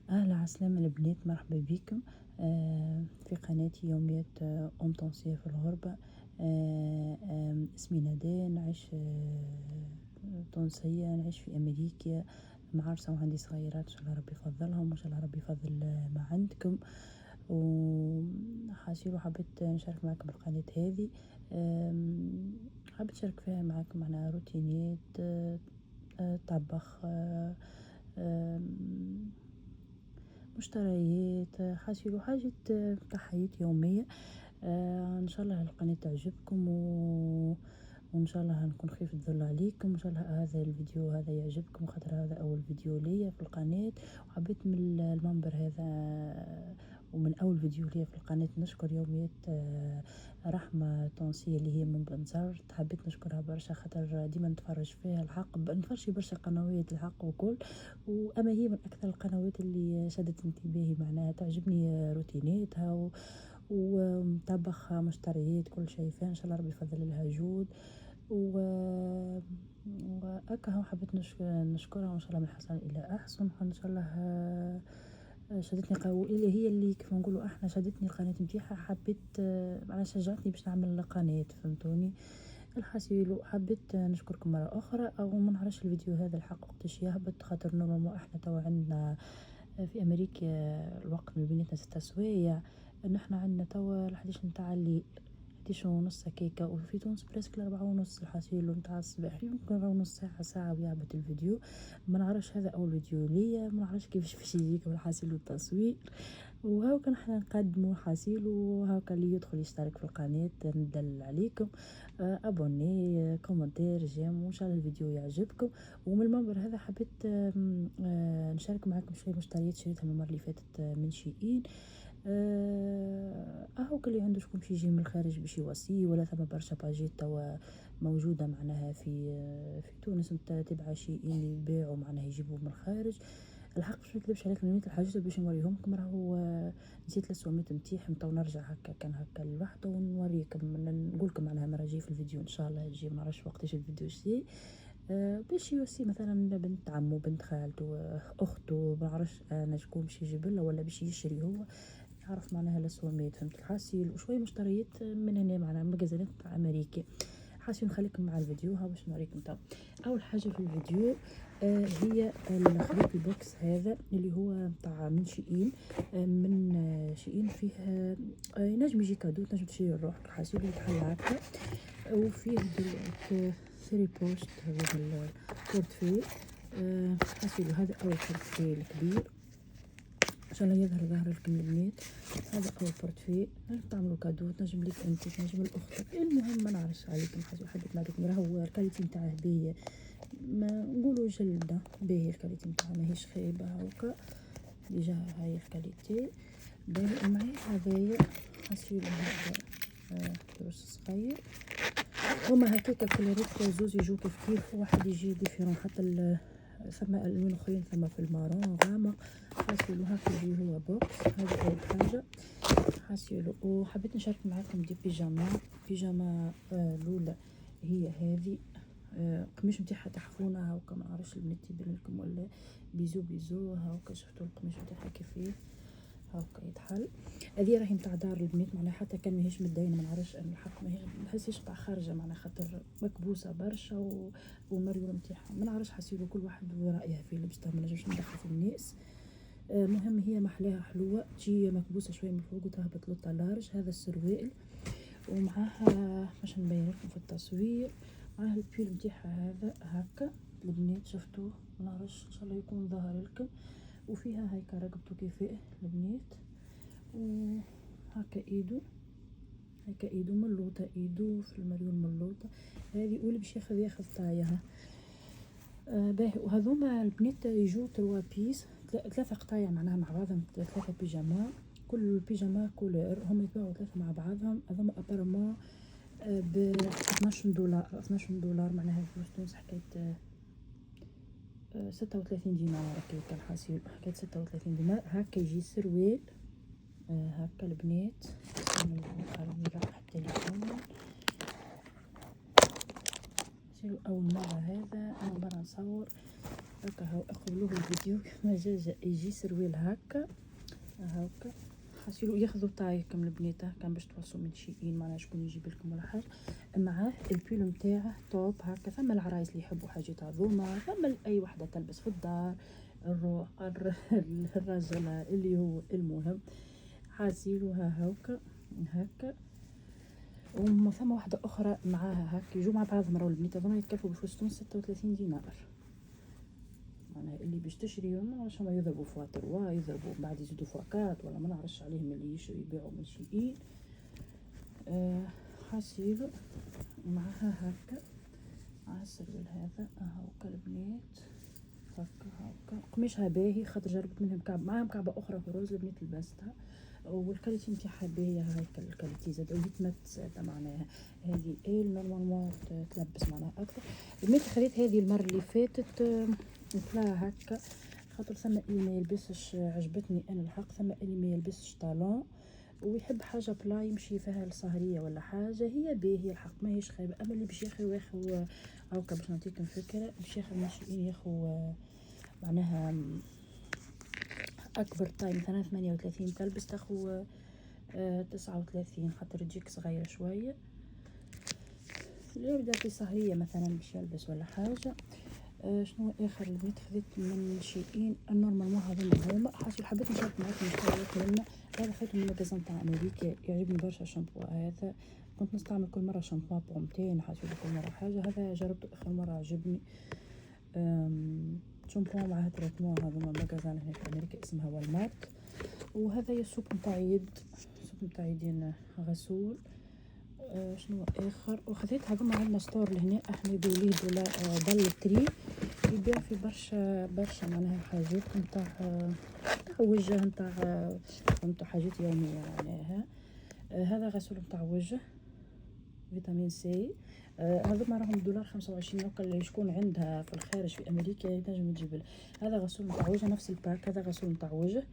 أهلا عسلامة البنات، مرحبا بكم في قناتي يوميات أم تونسية في الغربة. اسمي ندى، نعيش تونسية، نعيش في أمريكا، معرسة وعندي صغيرات، إن شاء الله ربي يفضلهم وإن شاء الله ربي يفضل ما عندكم. وحبيت نشارك معكم القناة هذه. حبيت نشارك فيها معكم معناها روتينات، طبخ، مشتريات، حاجات تاع حياة يومية. ان شاء الله القناة تعجبكم وان شاء الله نكون خفيف الظل عليكم. ان شاء الله هذا الفيديو هذا يعجبكم، خاطر هذا اول فيديو ليا في القناة، وحبيت من المنبر هذا ومن اول فيديو ليا في القناة نشكر يوميات رحمة تونسية اللي هي من بنزرت. حبيت نشكرها برشا خاطر ديما نتفرج فيها الحق، نتفرج برشا قنوات الحق وكل، واما هي من اكثر القنوات اللي شدت انتباهي، معناها تعجبني روتيناتها ومطبخ مشتريات كل شيء فيها. ان شاء الله ربي يفضل لها جود وهكا هو. حبيت نشكرها وان شاء الله من حسن الى احسن. ان شاء الله شدتني اللي هي اللي كيف نقولوا احنا شدتني القناه نتاعها. حبيت معناها شجعتني باش نعمل قناه، فهمتوني الحاسيلو. حبيت نشكركم مره اخرى. او ما نعرفش الفيديو هذا الحق وقتاش يهبط، خاطر نورمالمون احنا توا عندنا في امريكا الوقت من بيناتنا 6 سوايع، نحنا عندنا توا الحديش نتاع الليل، 11:30 هكاكا، وفي تونس برسك 4:30 الحاسيلو نتاع الصباح. يمكن 4:30 ساعة ويهبط الفيديو. ما نعرفش هذا اول فيديو ليا، ما نعرفش كيفاش باش يجيكم الحاسيلو التصوير. وهاكا نحنا نقدموا حاسيلو، وهاكا اللي يدخل يشترك في القناة ندل عليكم. ابوني، كومنتير، جيم، وان شاء الله الفيديو يعجبكم. ومن المنبر هذا حبيت نشارك معكم شويه مشتريات شريتها من المره اللي فاتت من شيئين. هاكا اللي عنده شكون باش يجي من الخارج باش يوصي، ولا ثم برشا باجيت توا موجوده معناها في تونس تبع شيئين اللي يبيعوا معناها يجيبوا من الخارج. الحق باش نكذبش عليكم، نميت الحاجات باش نوريهمكم راهو نسيت السوميت نتاعهم. تو نرجع هكا كان هكا لوحده ونوريكم، نقولكم معناها مرة جاي في الفيديو ان شاء الله يجي، ما نعرفش وقتاش الفيديو يجي. باش يوصي مثلا بنت عمو، بنت خالته، اخته، ما نعرفش انا شكون باش يجيب له، ولا باش يشري هو يعرف معناها السوميت، فهمت الحاسيل. وشويه مشتريات من هنا معناها مجازات تاع امريكا. حاسين نخليكم مع الفيديو ها باش نوريكم. تو اول حاجه في الفيديو هي الخليط البوكس هذا اللي هو تاع من شيئين. من شيئين فيه ينجم يجي كادو، تنجم تشري لروحك الحاسيل ويتحل هكا. وفيه ثري بوست، هذا البورتفي حاسيل. هذا اول بورتفي الكبير، ان شاء الله يظهر ظهر لكم البنات. هذا اول بورتفي، تنجم تعملوا كادو، تنجم ليك انت، تنجم لاختك، المهم ما نعرفش عليكم حاجه. حبيت نعطيكم راهو الكاليتي نتاعه باهيه، ما نقولوا جلده باهي، الكاليتي نتاعها ماهيش خايبه هاكا. ديجا هاي الكاليتي باهي. معايا هذايا حاسيلو هذا كروس صغير، هما هكاك الكولوريت زوز يجو كيف كيف، واحد يجي ديفيرون، حتى ثم الوان اخرين، ثم في المارون غامق. حاسيلو هاكا يجي هو بوكس. هذا اول حاجه حاسيلو. وحبيت نشارك معاكم دي بيجاما الاولى هي هذه، قميش نتاعها تحفونه هاكا، ما نعرفش البنات يبان لكم ولا. بيزو هاكا، شفتوا القميش نتاعها كيفاه هاكا يتحل. هذه راهي نتاع دار البنات معناها، حتى كان ماهيش مدينه، ما نعرفش انا الحق، ما نحسش تاع خارجه معناها، خاطر مكبوسه برشا ومريول نتاعها ما نعرفش. حسيلو كل واحد ورأيها في اللبس، ما نجمش ندخل في الناس. مهم هي محلاها حلوه، تجي مكبوسه شويه من فوق وتهبط لو لارج. هذا السروال، ومعاها باش نبين لكم في التصوير، معاها البيل نتاعها هذا هكا البنات، شفتوه ما نعرفش ان شاء الله يكون ظاهر لكم. وفيها هيك رقبته كيفاه البنات، وهكا ايدو، هكا ايدو ملوطه، ايدو في المريول ملوطه. هذه واللي باش ياخذ طايها باهي. وهذوما البنات يجو 3 بيس، 3 قطايع معناها مع بعضهم، 3 بيجاما، كل بيجاما كولور، هم يتباعوا 3 مع بعضهم. هذوما ابارمون ب 12 دولار، 12 دولار معناها فلوس تونس حكايه 36 دينار هكاك الحاسيل، حكايه 36 دينار. هكا يجي سروال هكا البنات. نفتح التليفون، اول مرة هذا، اول مرة نصور. هكا هاو اقبلوه الفيديو كما جا يجي سروال هكا هاكا. حاسيلو ياخذوا طايكم البنات كان باش توصلوا من شيئين معناها شكون يجيب لكم ولا حاجه. معاه البيل نتاعه توب هكا. ثم العرايس اللي يحبوا حاجات هذوما، ثم اي وحده تلبس في الدار، الرجل اللي هو المهم. حاسيلو هاكا هكا. وما ثم واحده اخرى معاها هكا يجوا مع بعضهم. راهو البنات هذوما يتكلفوا بفلوس تونس 36 دينار. معناها اللي باش تشري ما نعرفش هما يضربوا فوا 3 يضربوا بعد يزيدوا فوا 4 ولا ما نعرفش عليهم اللي يشروا يبيعوا من شيئين. حاسيلو معها هكا مع السروال هذا هاكا البنات هاكا. قماشها باهي خاطر جربت منهم كعب، معاهم كعبه اخرى في روز البنات لبستها والكاليتي نتاعها باهيه. هاكا الكاليتي زاد ويتمت زاد معناها هذه نورمالمون تلبس معناها اكثر. البنات خذيت هذه المره اللي فاتت نطلع هكا خاطر ثم اللي ما يلبسش عجبتني انا الحق. ثم اللي ما يلبسش طالون ويحب حاجه بلا يمشي فيها السهريه ولا حاجه هي باهيه الحق ماهيش خايبه. اما اللي باش ياخذ هاكا باش نعطيكم فكره باش ياخذ ماشيين ياخذ معناها اكبر طاي مثلا 38 تلبس تاخذ 39 خاطر تجيك صغيره شويه. اللي يبدا في سهريه مثلا باش يلبس ولا حاجه. شنو اخر اللي خذيت من شيئين النورمال ما هذوما حاسه حبيت نشارك معكم مشتريات مهمه. هذا خذيته من المجازان تاع امريكا يعجبني برشا الشامبو هذا. كنت نستعمل كل مره شامبو بومتين حاسه كل مره حاجه. هذا جربته اخر مره عجبني. شامبو معاه تريتمون هذوما مجازان هنا في امريكا اسمها والمارت. وهذا هي السوق نتاع يد سوق نتاع يدين غسول. شنو اخر وخذيت هذوما عندنا ستور لهنا احنا يقولوا ليه ضل تري يبيع في برشا معناها حاجات نتاع وجه نتاع حاجات يوميه معناها. هذا غسول نتاع وجه فيتامين سي. هذوما راهم $25 هكا اللي شكون عندها في الخارج في امريكا ينجم تجيب. هذا غسول نتاع وجه نفس الباك. هذا غسول نتاع وجه.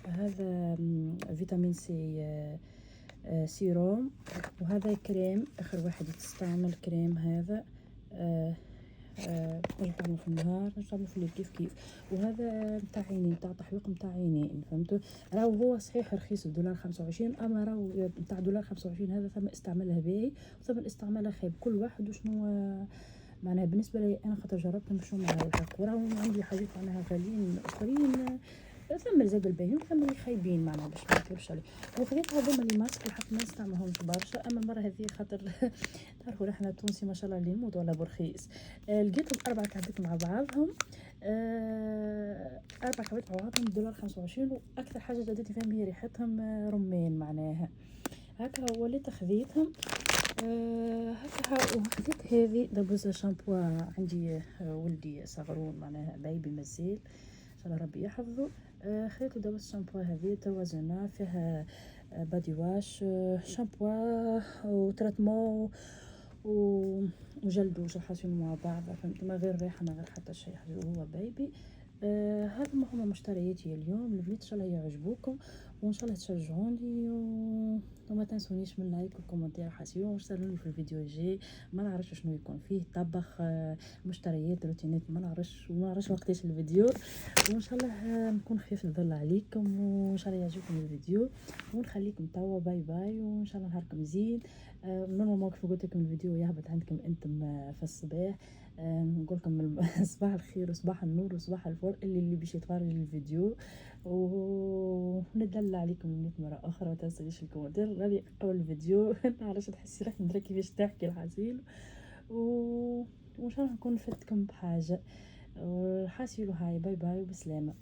هذا فيتامين سي سيروم. وهذا كريم اخر واحد تستعمل كريم هذا نجم في النهار نجم في الليل كيف. وهذا نتاع عينين نتاع تحويق نتاع عينين فهمتوا. راهو هو صحيح رخيص $25 اما راهو نتاع $25 هذا ثم استعمالها باهي وثم استعمالها خايب. كل واحد وشنو معناها بالنسبه لي انا خاطر جربتهم شنو معايا الحق. وراهو عندي حاجات معناها غاليين اخرين ثم زاد الباهيين ثم اللي خايبين معناها باش ما نكذبش عليه. وخذيت هذوما اللي ماسك الحق ما نستعملهمش برشا. اما المره هذه خاطر تعرفوا احنا التونسي ما شاء الله اللي يموت ولا برخيص. لقيتهم 4 كعبات مع بعضهم 4 كعبات مع بعضهم $25. واكثر حاجه جدتني فيهم هي ريحتهم رمان معناها هكا. وليت خذيتهم هكا. وخذيت هذه دبوزه شامبو عندي ولدي صغرون معناها بيبي مازال ان شاء الله ربي يحفظه. خذيت دبوزه شامبو هذه توازنا فيها بادي واش شامبو وتريتمون وجل دوش حاسين مع بعض فهمت. ما غير ريحه ما غير حتى شيء هو بيبي. هذا ما هما مشترياتي اليوم البنات ان شاء الله يعجبوكم وان شاء الله تشجعوني وما تنسونيش من لايك وكومنتير حاسين وارسلوني في الفيديو الجاي. ما نعرفش شنو يكون فيه طبخ مشتريات روتينات ما نعرفش وقتاش الفيديو. وان شاء الله نكون خفيف الظل عليكم وان شاء الله يعجبكم الفيديو ونخليكم توا باي باي وان شاء الله نهاركم زين. نورمالمون كيف قلت لكم الفيديو يهبط عندكم انتم في الصباح. نقول لكم صباح الخير وصباح النور وصباح الفل اللي باش يتفرج الفيديو وندلع عليكم البنات مره اخرى. ما تنسونيش الكومنتير راني اول فيديو معليش تحسي روحي ندري كيفاش تحكي الحزين وان شاء الله نكون فدتكم بحاجه. حاسيلو هاي باي باي وبسلامه.